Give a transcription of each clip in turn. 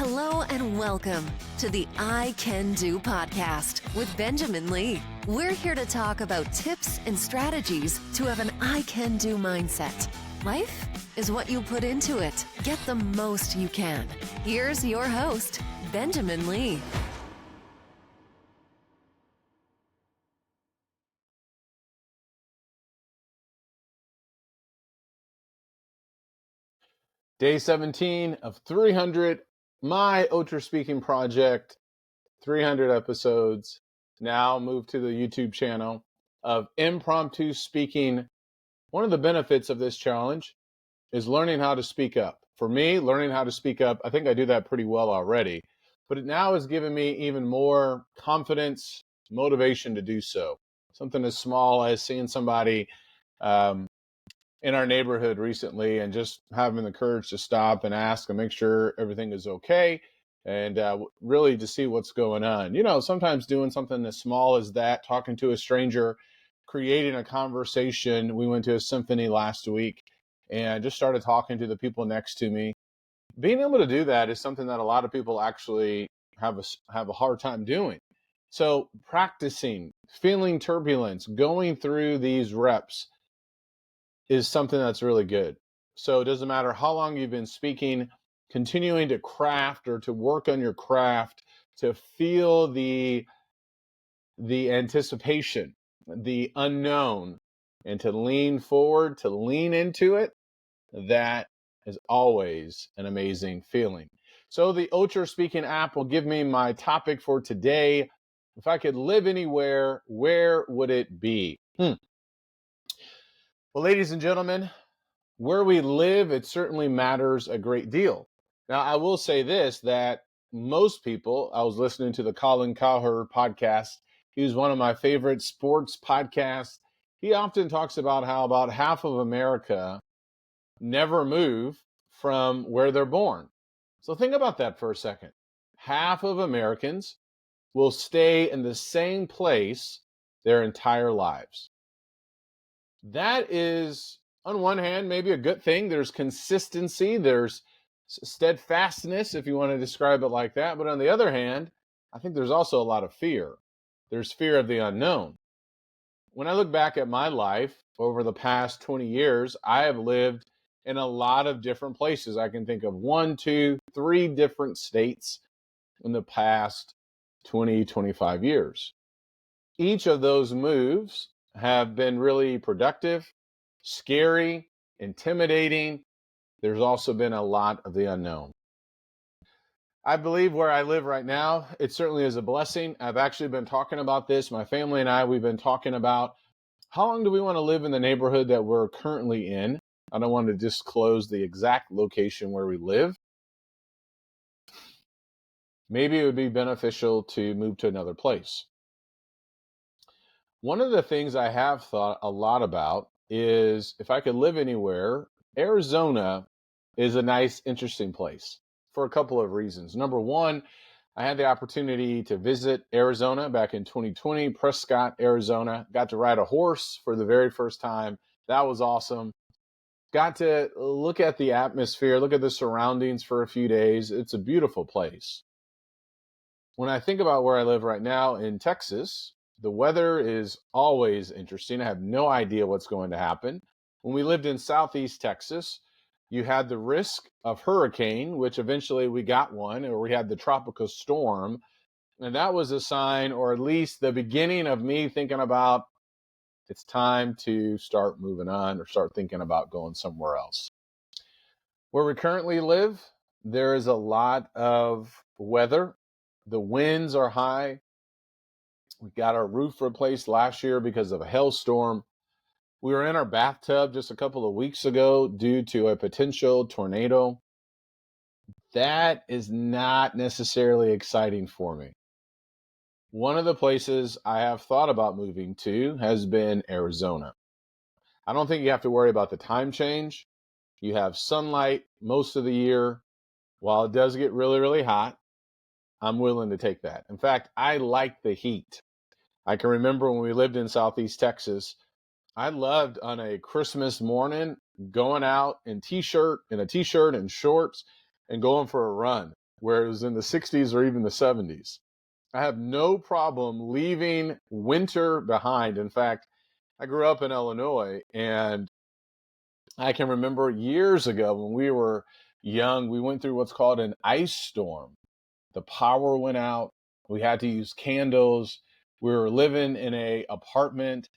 Hello and welcome to the I Can Do podcast with Benjamin Lee. We're here to talk about tips and strategies to have an I Can Do mindset. Life is what you put into it. Get the most you can. Here's your host, Benjamin Lee. Day 17 of 300, my Ultraspeaking Project, 300 episodes, now moved to the YouTube channel of impromptu speaking. One of the benefits of this challenge is learning how to speak up. For me, learning how to speak up, I think I do that pretty well already, but it now has given me even more confidence, motivation to do so. Something as small as seeing somebody in our neighborhood recently and just having the courage to stop and ask and make sure everything is okay and really to see what's going on. You know, sometimes doing something as small as that, talking to a stranger, creating a conversation. We went to a symphony last week and just started talking to the people next to me. Being able to do that is something that a lot of people actually have a hard time doing. So practicing, feeling turbulence, going through these reps is something that's really good. So it doesn't matter how long you've been speaking, continuing to craft or to work on your craft, to feel the anticipation, the unknown, and to lean forward, to lean into it, that is always an amazing feeling. So the Ultraspeaking app will give me my topic for today. If I could live anywhere, where would it be? Well, ladies and gentlemen, where we live, it certainly matters a great deal. Now, I will say this, that most people, I was listening to the Colin Cowherd podcast. He was one of my favorite sports podcasts. He often talks about how about half of America never move from where they're born. So think about that for a second. Half of Americans will stay in the same place their entire lives. That is, on one hand, maybe a good thing. There's consistency, there's steadfastness, if you want to describe it like that. But on the other hand, I think there's also a lot of fear. There's fear of the unknown. When I look back at my life over the past 20 years, I have lived in a lot of different places. I can think of 1, 2, 3 different states in the past 20, 25 years. Each of those moves have been really productive, scary, intimidating. There's also been a lot of the unknown. I believe where I live right now, it certainly is a blessing. I've actually been talking about this. My family and I, we've been talking about how long do we want to live in the neighborhood that we're currently in. I don't want to disclose the exact location where we live. Maybe it would be beneficial to move to another place. One of the things I have thought a lot about is if I could live anywhere, Arizona is a nice, interesting place for a couple of reasons. Number one, I had the opportunity to visit Arizona back in 2020, Prescott, Arizona. Got to ride a horse for the very first time. That was awesome. Got to look at the atmosphere, look at the surroundings for a few days. It's a beautiful place. When I think about where I live right now in Texas, the weather is always interesting. I have no idea what's going to happen. When we lived in Southeast Texas, you had the risk of hurricane, which eventually we got one, or we had the tropical storm. And that was a sign, or at least the beginning of me thinking about it's time to start moving on or start thinking about going somewhere else. Where we currently live, there is a lot of weather. The winds are high. We got our roof replaced last year because of a hailstorm. We were in our bathtub just a couple of weeks ago due to a potential tornado. That is not necessarily exciting for me. One of the places I have thought about moving to has been Arizona. I don't think you have to worry about the time change. You have sunlight most of the year. While it does get really, really hot, I'm willing to take that. In fact, I like the heat. I can remember when we lived in Southeast Texas, I loved on a Christmas morning going out in a t-shirt and shorts and going for a run. where it was in the 60s or even the 70s. I have no problem leaving winter behind. In fact, I grew up in Illinois, and I can remember years ago when we were young, we went through what's called an ice storm. The power went out. We had to use candles. We were living in a apartment.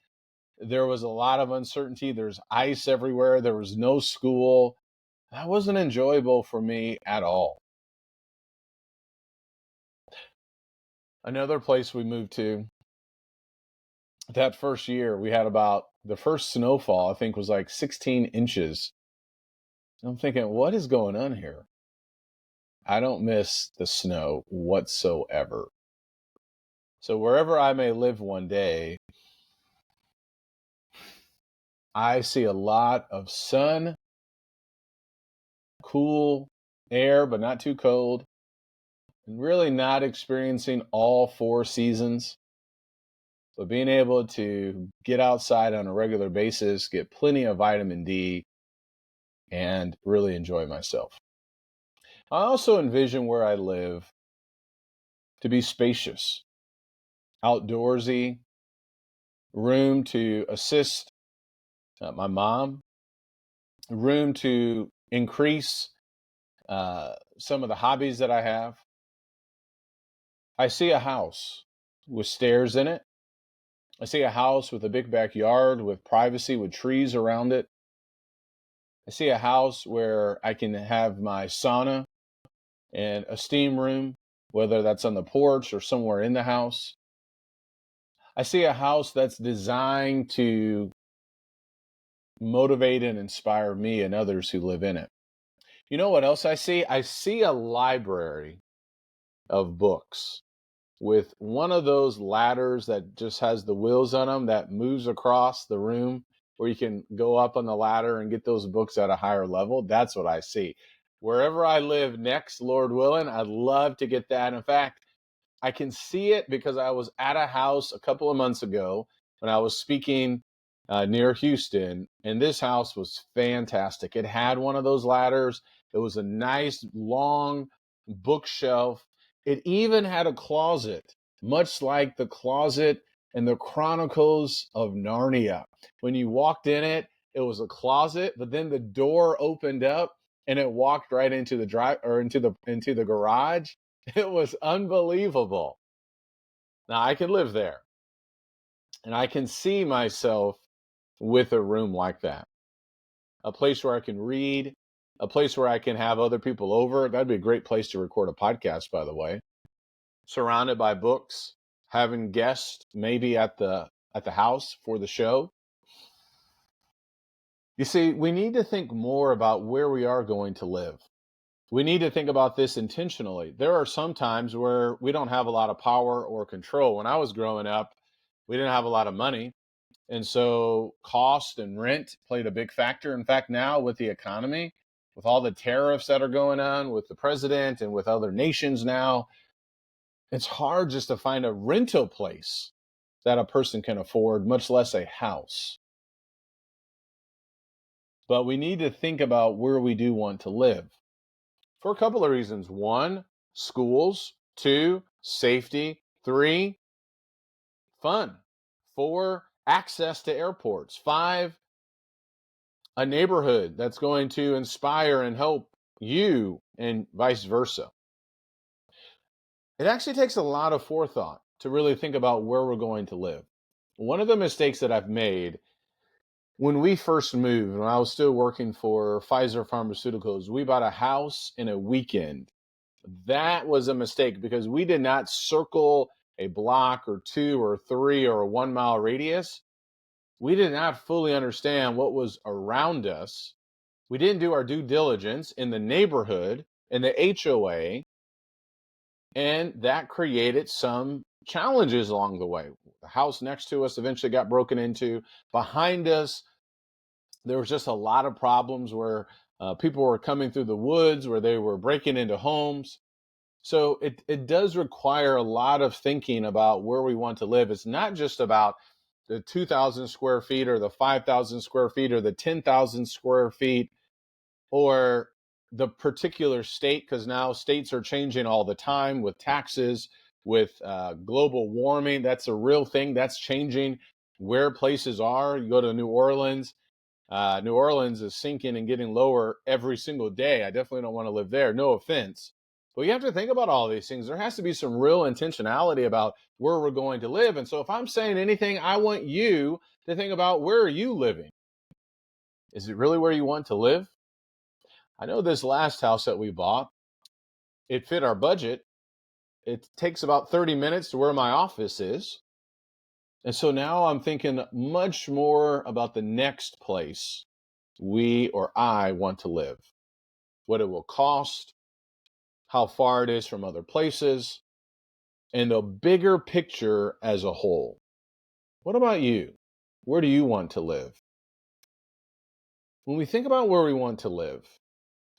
There was a lot of uncertainty. There's ice everywhere. There was no school. That wasn't enjoyable for me at all. Another place we moved to, that first year, we had about the first snowfall, I think, was like 16 inches. I'm thinking, what is going on here? I don't miss the snow whatsoever. So wherever I may live one day, I see a lot of sun, cool air, but not too cold, and really not experiencing all four seasons, but being able to get outside on a regular basis, get plenty of vitamin D, and really enjoy myself. I also envision where I live to be spacious, outdoorsy, room to assist my mom, room to increase some of the hobbies that I have. I see a house with stairs in it. I see a house with a big backyard with privacy, with trees around it. I see a house where I can have my sauna and a steam room, whether that's on the porch or somewhere in the house. I see a house that's designed to motivate and inspire me and others who live in it. You know what else I see? I see a library of books with one of those ladders that just has the wheels on them that moves across the room where you can go up on the ladder and get those books at a higher level. That's what I see. Wherever I live next, Lord willing, I'd love to get that. In fact, I can see it because I was at a house a couple of months ago when I was speaking near Houston, and this house was fantastic. It had one of those ladders. It was a nice long bookshelf. It even had a closet, much like the closet in the Chronicles of Narnia. When you walked in it, it was a closet, but then the door opened up and it walked right into the drive or into the garage. It was unbelievable. Now I can live there and I can see myself with a room like that. A place where I can read, a place where I can have other people over. That'd be a great place to record a podcast, by the way. Surrounded by books, having guests maybe at the house for the show. You see, we need to think more about where we are going to live. We need to think about this intentionally. There are some times where we don't have a lot of power or control. When I was growing up, we didn't have a lot of money. And so cost and rent played a big factor. In fact, now with the economy, with all the tariffs that are going on with the president and with other nations now, it's hard just to find a rental place that a person can afford, much less a house. But we need to think about where we do want to live for a couple of reasons. One, schools. Two, safety. Three, fun. Four, access to airports. Five, a neighborhood that's going to inspire and help you, and vice versa. It actually takes a lot of forethought to really think about where we're going to live. One of the mistakes that I've made when we first moved, when I was still working for Pfizer Pharmaceuticals, we bought a house in a weekend. That was a mistake because we did not circle a block or two or three or a 1 mile radius. We did not fully understand what was around us. We didn't do our due diligence in the neighborhood, in the HOA, and that created some challenges along the way. The house next to us eventually got broken into. Behind us, there was just a lot of problems where people were coming through the woods, where they were breaking into homes. So it does require a lot of thinking about where we want to live. It's not just about the 2,000 square feet or the 5,000 square feet or the 10,000 square feet or the particular state, because now states are changing all the time with taxes, with global warming. That's a real thing. That's changing where places are. You go to New Orleans. New Orleans is sinking and getting lower every single day. I definitely don't want to live there. No offense. But you have to think about all these things. There has to be some real intentionality about where we're going to live. And so if I'm saying anything, I want you to think about, where are you living? Is it really where you want to live? I know this last house that we bought, it fit our budget. It takes about 30 minutes to where my office is. And so now I'm thinking much more about the next place we or I want to live, what it will cost, how far it is from other places, and the bigger picture as a whole. What about you? Where do you want to live? When we think about where we want to live,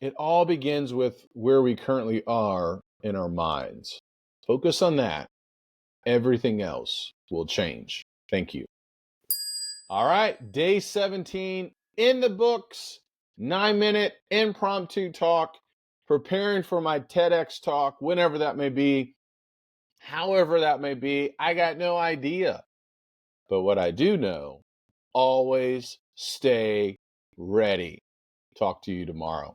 it all begins with where we currently are in our minds. Focus on that. Everything else will change. Thank you. All right, day 17 in the books, 9-minute impromptu talk, preparing for my TEDx talk, whenever that may be, however that may be. I got no idea. But what I do know, always stay ready. Talk to you tomorrow.